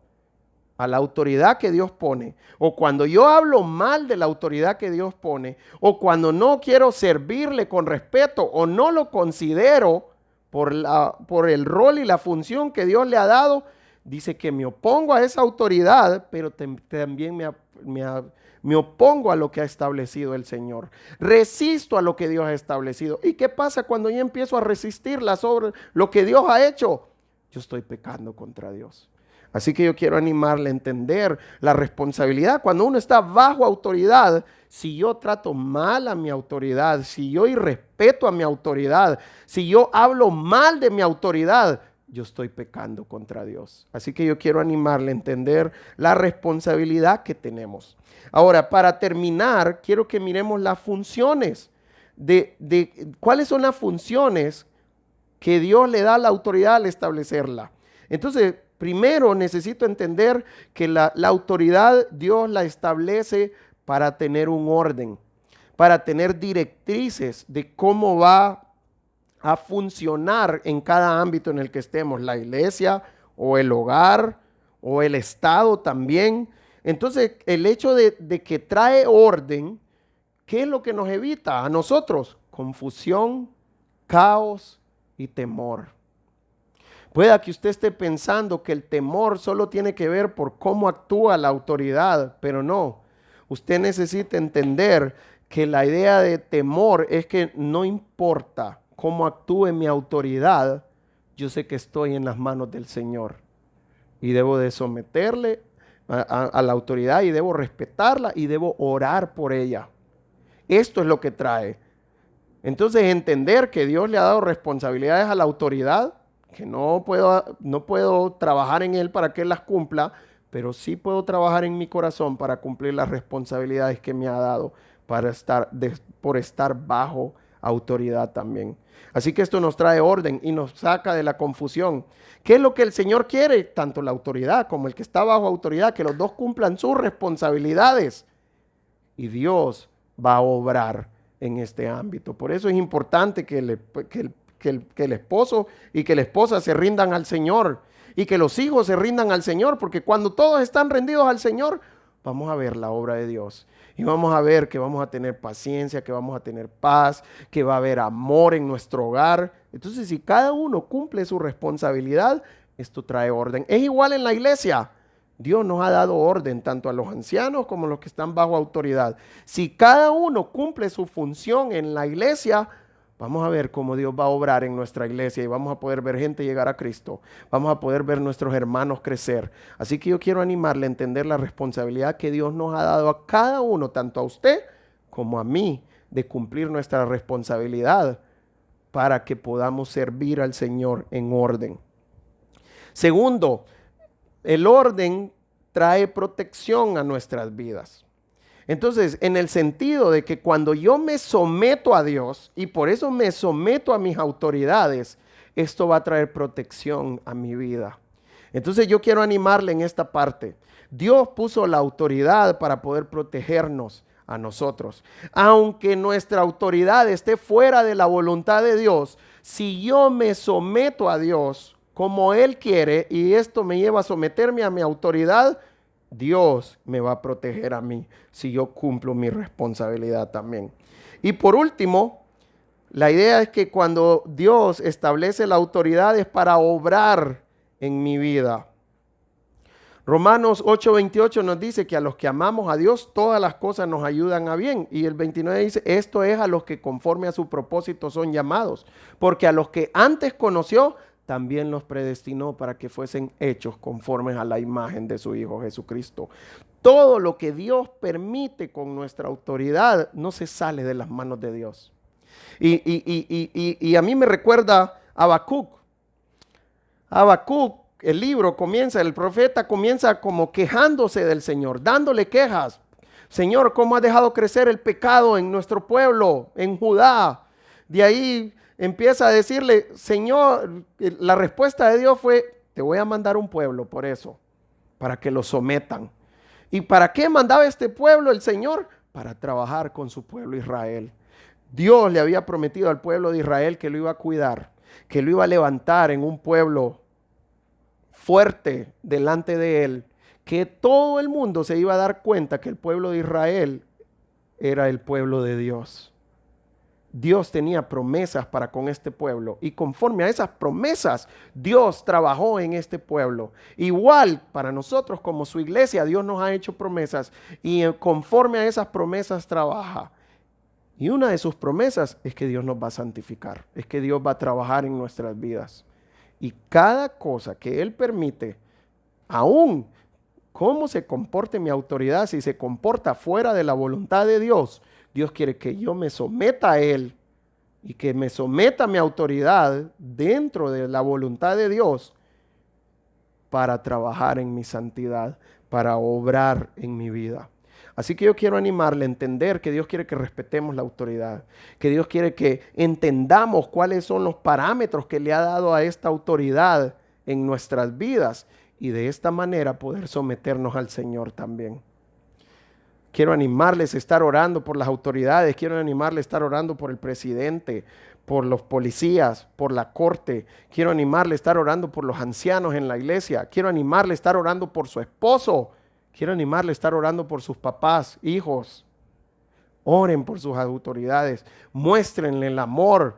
a la autoridad que Dios pone, o cuando yo hablo mal de la autoridad que Dios pone, o cuando no quiero servirle con respeto, o no lo considero por el rol y la función que Dios le ha dado, dice que me opongo a esa autoridad, pero también me opongo a lo que ha establecido el Señor. Resisto a lo que Dios ha establecido. ¿Y qué pasa cuando yo empiezo a resistirla sobre lo que Dios ha hecho? Yo estoy pecando contra Dios. Así que yo quiero animarle a entender la responsabilidad. Cuando uno está bajo autoridad, si yo trato mal a mi autoridad, si yo irrespeto a mi autoridad, si yo hablo mal de mi autoridad, yo estoy pecando contra Dios. Así que yo quiero animarle a entender la responsabilidad que tenemos. Ahora, para terminar, quiero que miremos las funciones de cuáles son las funciones que Dios le da a la autoridad al establecerla. Entonces, primero necesito entender que la autoridad Dios la establece para tener un orden, para tener directrices de cómo va a funcionar en cada ámbito en el que estemos, la iglesia o el hogar o el Estado también. Entonces, el hecho de que trae orden, ¿qué es lo que nos evita a nosotros? Confusión, caos y temor. Pueda que usted esté pensando que el temor solo tiene que ver por cómo actúa la autoridad, pero no. Usted necesita entender que la idea de temor es que no importa cómo actúe mi autoridad, yo sé que estoy en las manos del Señor y debo de someterle a la autoridad y debo respetarla y debo orar por ella. Esto es lo que trae. Entonces, entender que Dios le ha dado responsabilidades a la autoridad, que no puedo trabajar en él para que él las cumpla, pero sí puedo trabajar en mi corazón para cumplir las responsabilidades que me ha dado por estar bajo autoridad también. Así que esto nos trae orden y nos saca de la confusión. ¿Qué es lo que el Señor quiere? Tanto la autoridad como el que está bajo autoridad, que los dos cumplan sus responsabilidades. Y Dios va a obrar en este ámbito. Por eso es importante que el esposo y que la esposa se rindan al Señor y que los hijos se rindan al Señor, porque cuando todos están rendidos al Señor, vamos a ver la obra de Dios y vamos a ver que vamos a tener paciencia, que vamos a tener paz, que va a haber amor en nuestro hogar. Entonces, si cada uno cumple su responsabilidad, esto trae orden. Es igual en la iglesia. Dios nos ha dado orden tanto a los ancianos como a los que están bajo autoridad. Si cada uno cumple su función en la iglesia, vamos a ver cómo Dios va a obrar en nuestra iglesia y vamos a poder ver gente llegar a Cristo. Vamos a poder ver nuestros hermanos crecer. Así que yo quiero animarle a entender la responsabilidad que Dios nos ha dado a cada uno, tanto a usted como a mí, de cumplir nuestra responsabilidad para que podamos servir al Señor en orden. Segundo, el orden trae protección a nuestras vidas. Entonces, en el sentido de que cuando yo me someto a Dios y por eso me someto a mis autoridades, esto va a traer protección a mi vida. Entonces yo quiero animarle en esta parte. Dios puso la autoridad para poder protegernos a nosotros. Aunque nuestra autoridad esté fuera de la voluntad de Dios, si yo me someto a Dios como Él quiere y esto me lleva a someterme a mi autoridad, Dios me va a proteger a mí si yo cumplo mi responsabilidad también. Y por último, la idea es que cuando Dios establece la autoridad es para obrar en mi vida. Romanos 8:28 nos dice que a los que amamos a Dios todas las cosas nos ayudan a bien. Y el 29 dice, esto es a los que conforme a su propósito son llamados. Porque a los que antes conoció, también los predestinó para que fuesen hechos conformes a la imagen de su Hijo Jesucristo. Todo lo que Dios permite con nuestra autoridad no se sale de las manos de Dios. Y a mí me recuerda a Habacuc. Habacuc, el libro comienza, el profeta comienza como quejándose del Señor, dándole quejas. Señor, ¿cómo has dejado crecer el pecado en nuestro pueblo, en Judá? De ahí empieza a decirle, Señor, la respuesta de Dios fue, te voy a mandar un pueblo por eso, para que lo sometan. ¿Y para qué mandaba este pueblo el Señor? Para trabajar con su pueblo Israel. Dios le había prometido al pueblo de Israel que lo iba a cuidar, que lo iba a levantar en un pueblo fuerte delante de él, que todo el mundo se iba a dar cuenta que el pueblo de Israel era el pueblo de Dios. Dios tenía promesas para con este pueblo y conforme a esas promesas Dios trabajó en este pueblo. Igual para nosotros como su iglesia Dios nos ha hecho promesas y conforme a esas promesas trabaja. Y una de sus promesas es que Dios nos va a santificar, es que Dios va a trabajar en nuestras vidas. Y cada cosa que Él permite, aún cómo se comporte mi autoridad, si se comporta fuera de la voluntad de Dios, Dios quiere que yo me someta a Él y que me someta a mi autoridad dentro de la voluntad de Dios para trabajar en mi santidad, para obrar en mi vida. Así que yo quiero animarle a entender que Dios quiere que respetemos la autoridad, que Dios quiere que entendamos cuáles son los parámetros que le ha dado a esta autoridad en nuestras vidas y de esta manera poder someternos al Señor también. Quiero animarles a estar orando por las autoridades. Quiero animarles a estar orando por el presidente, por los policías, por la corte. Quiero animarles a estar orando por los ancianos en la iglesia. Quiero animarles a estar orando por su esposo. Quiero animarles a estar orando por sus papás, hijos. Oren por sus autoridades. Muéstrenle el amor.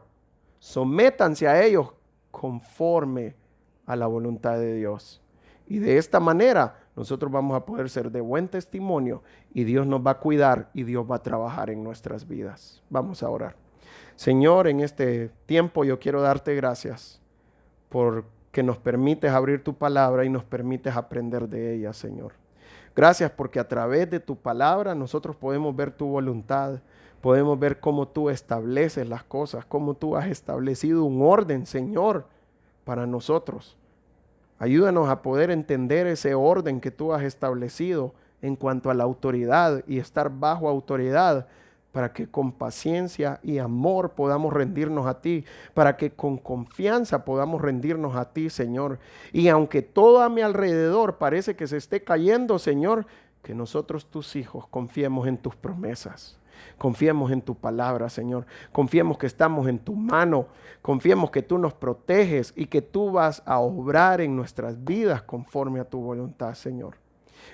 Sométanse a ellos conforme a la voluntad de Dios. Y de esta manera nosotros vamos a poder ser de buen testimonio y Dios nos va a cuidar y Dios va a trabajar en nuestras vidas. Vamos a orar. Señor, en este tiempo yo quiero darte gracias porque nos permites abrir tu palabra y nos permites aprender de ella, Señor. Gracias porque a través de tu palabra nosotros podemos ver tu voluntad, podemos ver cómo tú estableces las cosas, cómo tú has establecido un orden, Señor, para nosotros. Ayúdanos a poder entender ese orden que tú has establecido en cuanto a la autoridad y estar bajo autoridad, para que con paciencia y amor podamos rendirnos a ti, para que con confianza podamos rendirnos a ti, Señor. Y aunque todo a mi alrededor parece que se esté cayendo, Señor, que nosotros, tus hijos, confiemos en tus promesas. Confiemos en tu palabra, Señor. Confiemos que estamos en tu mano. Confiemos que tú nos proteges y que tú vas a obrar en nuestras vidas conforme a tu voluntad, Señor.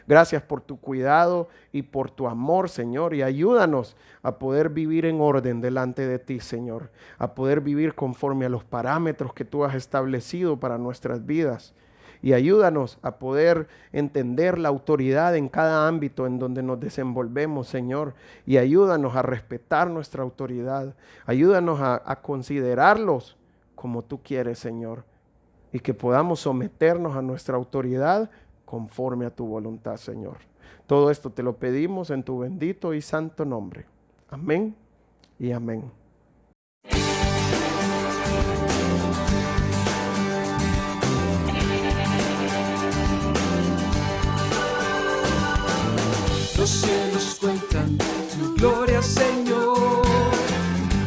Gracias por tu cuidado y por tu amor, Señor, y ayúdanos a poder vivir en orden delante de ti, Señor, a poder vivir conforme a los parámetros que tú has establecido para nuestras vidas. Y ayúdanos a poder entender la autoridad en cada ámbito en donde nos desenvolvemos, Señor. Y ayúdanos a respetar nuestra autoridad. Ayúdanos a considerarlos como tú quieres, Señor. Y que podamos someternos a nuestra autoridad conforme a tu voluntad, Señor. Todo esto te lo pedimos en tu bendito y santo nombre. Amén y amén. Los cielos cuentan tu gloria, Señor,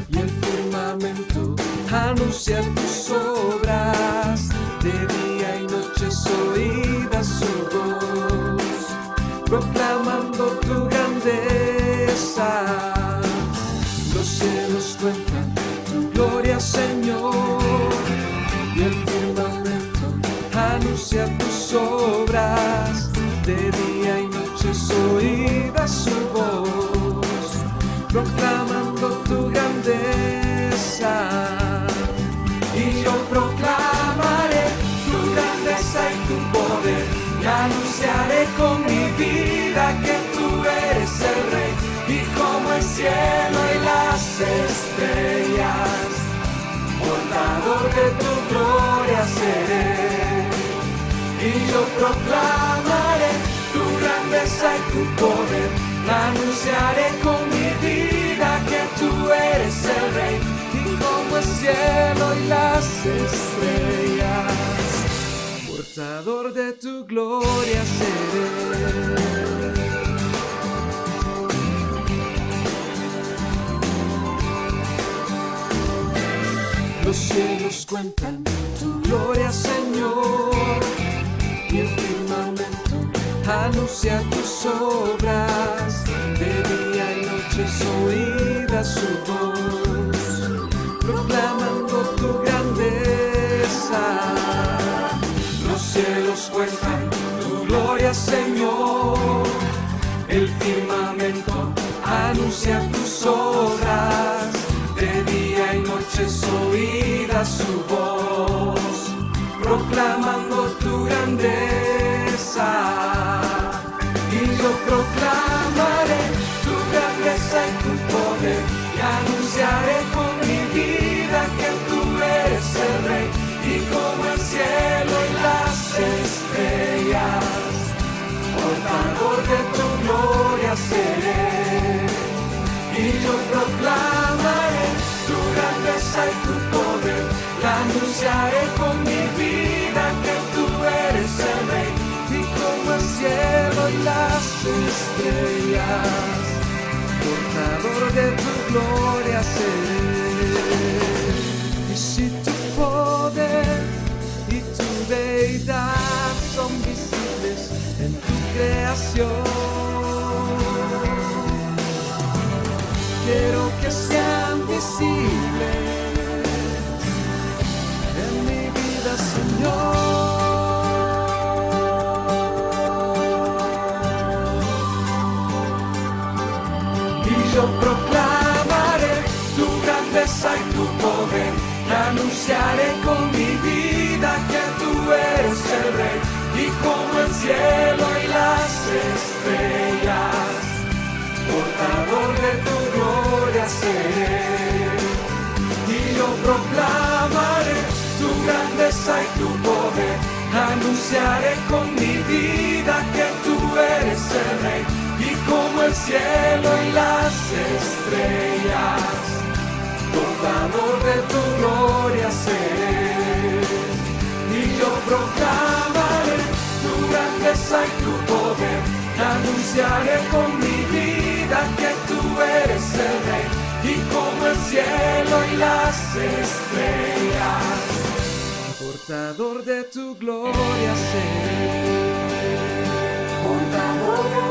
y el firmamento anuncia tus obras. De día y noche es oída su voz, proclamando tu grandeza. Los cielos cuentan tu gloria, Señor, y el firmamento anuncia tus obras. De día y noche es oída su voz, proclamando tu grandeza. Y yo proclamaré tu grandeza y tu poder, y anunciaré con mi vida que tú eres el Rey. Y como el cielo y las estrellas, portador de tu gloria seré. Y yo proclamaré tu grandeza y tu poder, anunciaré con mi vida que tú eres el Rey. Y como el cielo y las estrellas, portador de tu gloria seré. Los cielos cuentan tu gloria, Señor, y el firmamento anuncia tus obras. De día y noche es oída su voz, proclamando tu grandeza. Los cielos cuentan tu gloria, Señor, el firmamento anuncia tus obras. De día y noche es oída su voz, proclamando tu grandeza. Y yo proclamaré tu grandeza y tu poder, y anunciaré con mi vida que tú eres el Rey. Y como el cielo y las estrellas, portador de tu gloria seré. Y yo proclamaré tu grandeza y tu poder, la anunciaré con mi vida que tú eres el Rey. Y como el cielo y las estrellas, portador de tu gloria seré. Y si tu poder y tu deidad son visibles en tu creación, y yo proclamaré tu grandeza y tu poder, anunciaré con mi vida que tú eres el Rey, y como el cielo y las estrellas, portador de tu gloria seré, y yo proclamaré tu grandeza y tu poder, anunciaré con mi vida que tú eres el Rey, y como el cielo y las estrellas, portador de tu gloria seré, y yo proclamaré tu grandeza y tu poder, anunciaré con mi vida que tú eres el Rey, y como el cielo y las estrellas, portador de tu gloria seré, portador de